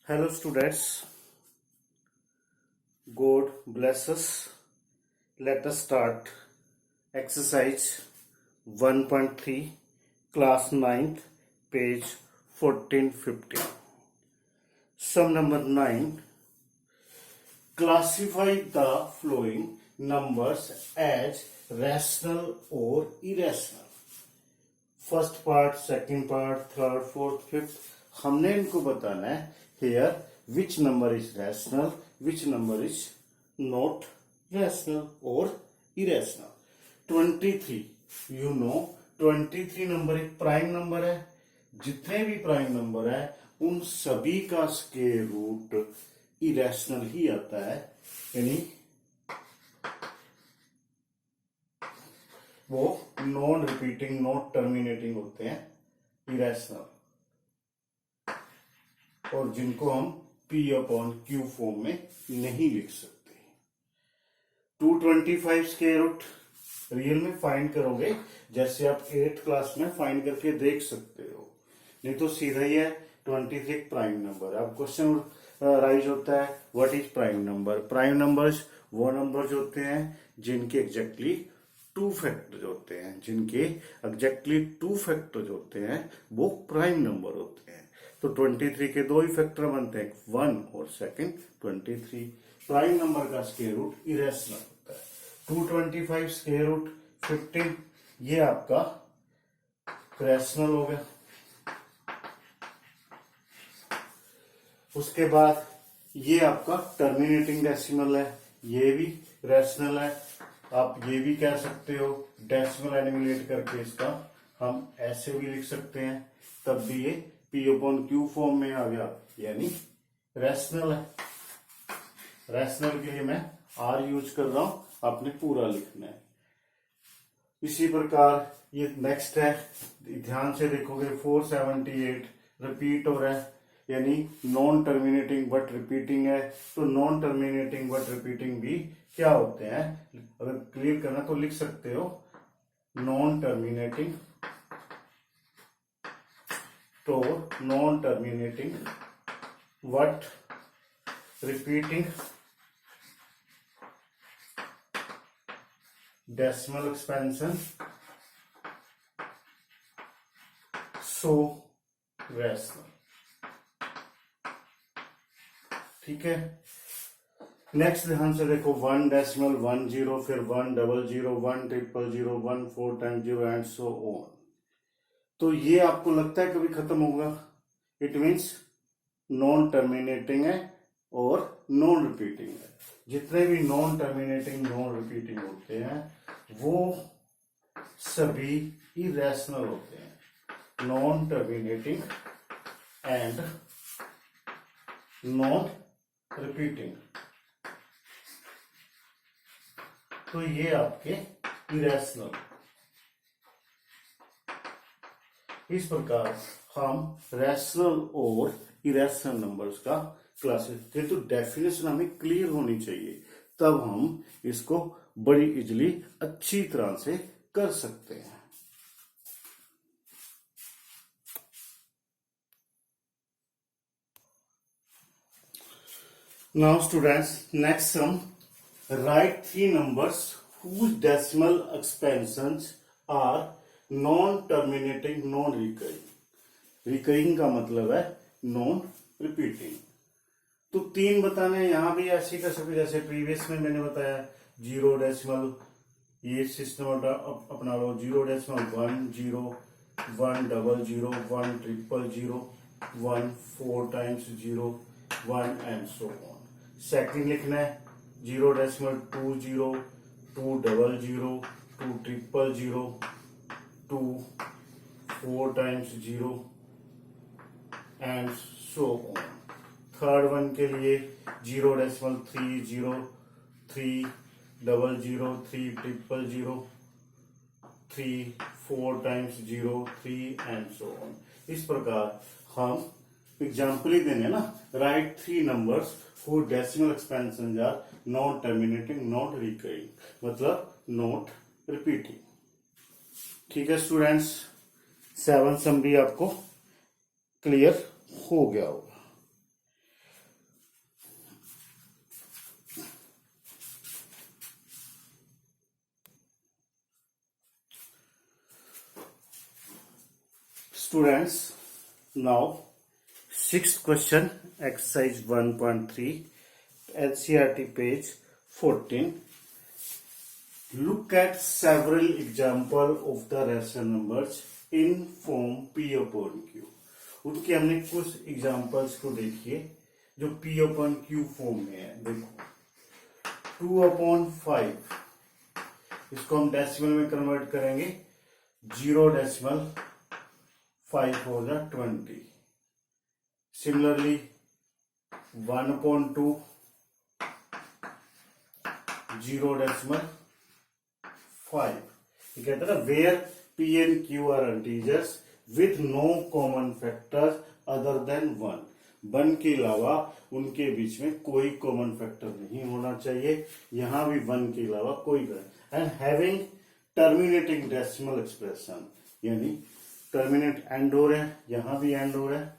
Hello students, God bless us. Let us start exercise 1.3 class 9th page 1415. Sum number 9. Classify the following numbers as rational or irrational. First part, second part, third, fourth, fifth हमने इनको बताना है here which number is rational, which number is not rational और irrational. 23 you know 23 number एक prime number है। जितने भी prime number है उन सभी का स्क्वायर रूट इरेशनल ही आता है, यानी वो नॉन रिपीटिंग नॉट टर्मिनेटिंग होते हैं, इरेशनल, और जिनको हम P अपॉन Q फॉर्म में नहीं लिख सकते। 225 स्क्वायर रूट रियल में फाइंड करोगे जैसे आप 8th क्लास में फाइंड करके देख सकते हो, नहीं तो सीधा ही है 23 प्राइम नंबर। अब क्वेश्चन राइज होता है what is prime number. Prime numbers वो नंबर्स होते हैं जिनके एग्जैक्टली टू फैक्टर्स होते हैं, जिनके एग्जैक्टली टू फैक्टर्स होते हैं वो प्राइम नंबर होते हैं। तो 23 के दो ही फैक्टर बनते हैं, 1 और सेकंड 23। प्राइम नंबर का स्क्वायर रूट इरेशनल होता है। 225 स्क्वायर रूट 15 ये आपका रैशनल हो गया। उसके बाद ये आपका टर्मिनेटिंग डेसिमल है, ये भी रैशनल है। आप ये भी कह सकते हो डेसिमल एनिमिलेट करके इसका हम ऐसे भी लिख सकते हैं, तब भी ये P अपॉन Q फॉर्म में आ गया, यानी रैशनल है। रैशनल के लिए मैं R यूज कर रहा हूं, आपने पूरा लिखना है। इसी प्रकार ये नेक्स्ट है, ध्यान से देखोगे 478 रिपीट हो रहा है, यानी नॉन टर्मिनेटिंग बट रिपीटिंग है। तो नॉन टर्मिनेटिंग बट रिपीटिंग भी क्या होते हैं, अगर क्लियर करना तो लिख सकते हो नॉन टर्मिनेटिंग, तो non terminating but repeating decimal expansion so rational. ठीक है, नेक्स्ट ध्यान से देखो 1 डेसिमल 1 0, फिर 1 double 0, 1 triple 0, 1 4 times 0 and so on. तो ये आपको लगता है कभी खत्म होगा, इट मीन्स नॉन टर्मिनेटिंग है और नॉन रिपीटिंग है। जितने भी नॉन टर्मिनेटिंग नॉन रिपीटिंग होते हैं वो सभी इरेशनल होते हैं। Non terminating and non repeating, तो ये आपके इरेशनल। इस प्रकार हम रैशनल और इरेशनल नंबर्स का क्लासिफिकेशन, तो डेफिनेशन हमें क्लियर होनी चाहिए, तब हम इसको बड़ी इजीली अच्छी तरह से कर सकते हैं। Now students, next sum, right 3 numbers whose decimal expansions are non terminating non recurring. Recurring का मतलब है नॉन रिपीटिंग। तो 3 बताना है, यहां भी ऐसे कर सकते जैसे प्रीवियस में मैंने बताया 0 डेसिमल, ये सिस्टम अपना लो, 0 decimal 1 0, 1 double 0, 1 triple 0, 1 4 times 0, 1 and so on. Second लिखना है 0 decimal 2 0, 2 double 0, 2 triple 0, 2 4 times 0 and so on. Third one के लिए 0 decimal 3 0, 3 double 0, 3 triple 0, 3 4 times 0, 3 and so on. इस प्रकार हम एग्जाम्पल ही देंगे ना, right 3 numbers whose decimal expansions are not terminating not recurring, मतलब not repeating। ठीक है स्टूडेंट्स, 7 सम भी आपको क्लियर हो गया होगा। Students, now sixth question, exercise 1.3, NCERT page 14. Look at several examples of the rational numbers in form P upon Q. उनके हमने कुछ एग्जाम्पल्स को देखिए जो P upon Q फॉर्म में है. देखो 2/5, इसको हम डेसिमल में कन्वर्ट करेंगे. 0.5 होगा 20. सिमिलरली 1/2, 0.5. ये कहता है ना where P and Q are integers with no common factor other than 1. 1 के अलावा उनके बीच में कोई कॉमन फैक्टर नहीं होना चाहिए. यहां भी 1 के अलावा कोई and having terminating decimal expression, यानी टर्मिनेट एंड हो रहा है, यहां भी एंड हो रहा है.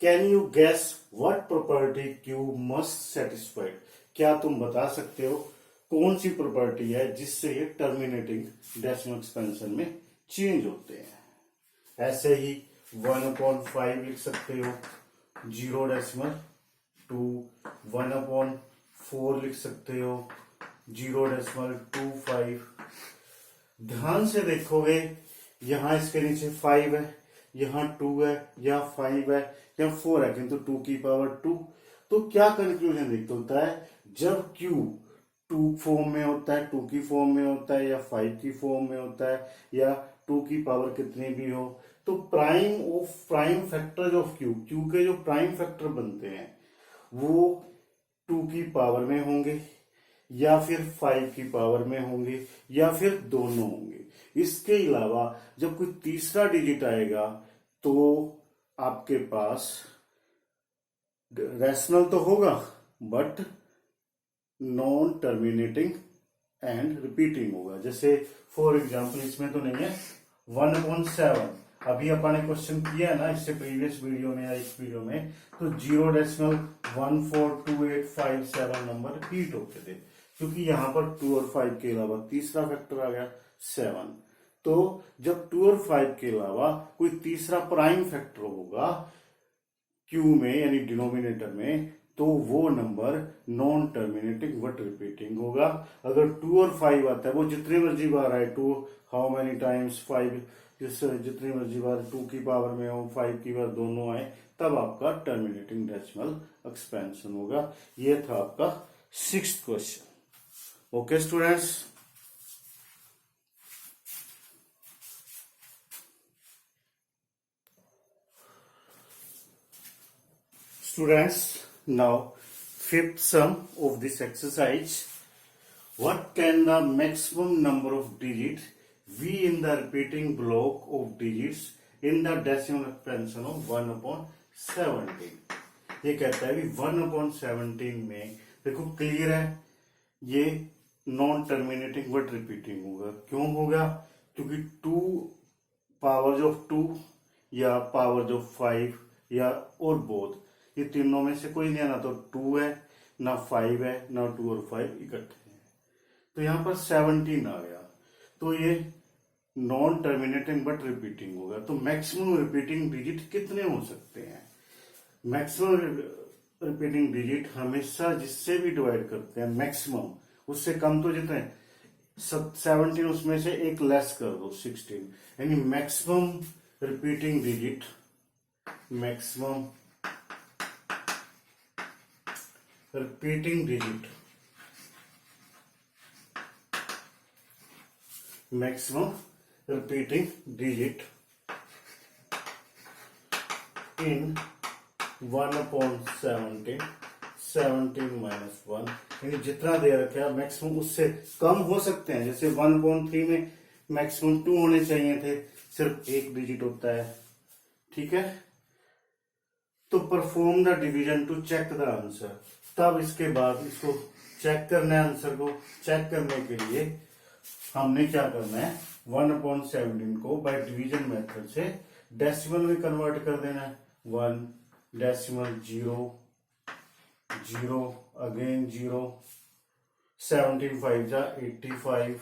Can you guess what property Q must satisfied? क्या तुम बता सकते हो कौन सी प्रॉपर्टी है जिससे ये टर्मिनेटिंग डेसिमल एक्सपेंशन में चेंज होते हैं? ऐसे ही 1/5 लिख सकते हो, 0.2, 1/4 लिख सकते हो, 0.25. ध्यान से देखोगे यहां इसके नीचे 5 है, यहां 2 है, यहाँ 5 है, यहाँ 4 है, किंतु 2 की पावर 2. तो क्या कंक्लूजन दिखता होता है? जब Q 2 फॉर्म में होता है, 2 की फॉर्म में होता है, या 5 की फॉर्म में होता है, या 2 की पावर कितनी भी हो, तो प्राइम फैक्टर ऑफ Q के जो प्राइम फैक्टर बनते हैं वो 2 की पावर में होंगे, या फिर 5 की पावर में होंगे, या फिर दोनों होंगे. इसके अलावा जब कोई तीसरा डिजिट आएगा तो आपके पास रैशनल तो होगा but non terminating and repeating होगा. जैसे फॉर एग्जांपल इसमें तो नहीं है 1/7. अभी अपन ने क्वेश्चन किया है ना इससे प्रीवियस वीडियो में या इस वीडियो में, तो 0.142857 नंबर रिपीट होते थे क्योंकि यहां पर 2 और 5 के अलावा तीसरा फैक्टर आ गया 7. तो जब 2 और 5 के अलावा कोई तीसरा प्राइम फैक्टर होगा Q में यानी डिनोमिनेटर में, तो वो number non terminating but repeating होगा. अगर 2 और 5 आता है, वो जितनी मर्जी बार आए, 2 हाउ मेनी टाइम्स 5, जितनी मर्जी बार 2 की पावर में हो, 5 की बार दोनों आए, तब आपका टर्मिनेटिंग डेसिमल एक्सपेंशन होगा. ये था आपका 6th question. Okay students, now 5th sum of this exercise. What can the maximum number of digits be in the repeating block of digits in the decimal expansion of 1/17? ये कहता है कि 1/17 में देखो क्लियर है ये नॉन टर्मिनेटिंग बट रिपीटिंग होगा. क्यों होगा? क्योंकि 2 पावर्स ऑफ 2 या पावर्स ऑफ 5 या और बोथ, ये तीनों में से कोई नहीं है, ना तो 2 है ना 5 है ना 2 और 5 इकट्ठे हैं. तो यहां पर 17 आ गया, तो ये नॉन टर्मिनेटिंग बट रिपीटिंग होगा. तो मैक्सिमम रिपीटिंग डिजिट कितने हो सकते हैं? मैक्सिमम रिपीटिंग डिजिट हमेशा जिससे भी डिवाइड करते हैं मैक्सिमम, उससे कम तो जितने 17 उसमें से एक लेस कर दो 16, यानी maximum repeating digit, maximum repeating digit, maximum repeating digit in 1/17, 17 minus 1, यानी जितना दे रखा है मैक्सिमम उससे कम हो सकते हैं. जैसे 1/3 में मैक्सिमम 2 होने चाहिए थे, सिर्फ एक डिजिट होता है. ठीक है, तो perform the division to check the answer. तब इसके बाद इसको चेक करना है. आंसर को चेक करने के लिए हमने क्या करना है, 1/17 को बाय डिवीजन मेथड से डेसिमल में कन्वर्ट कर देना है. 1.0 0 अगेन 0, 17 5 जा 85,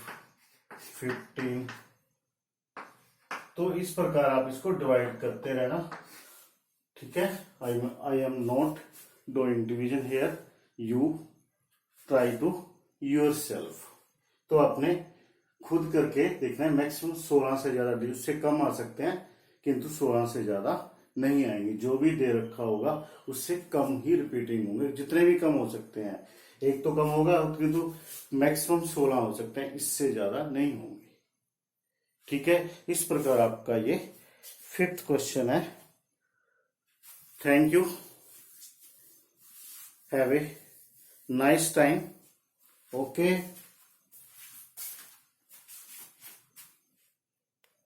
15, तो इस प्रकार आप इसको डिवाइड करते रहना, ठीक है। I am not doing division here, you try to yourself. तो आपने खुद करके देखना है। मैक्सिमम 16 से ज्यादा, उससे कम आ सकते हैं किंतु 16 से ज्यादा नहीं आएंगे। जो भी दे रखा होगा उससे कम ही रिपीटिंग होंगे, जितने भी कम हो सकते हैं। एक तो कम होगा किंतु मैक्सिमम 16 हो सकते हैं, इससे ज्यादा नहीं होंगे, ठीक है। इस प्रकार आपका ये 5th क्वेश्चन है। Thank you, have a nice time, okay.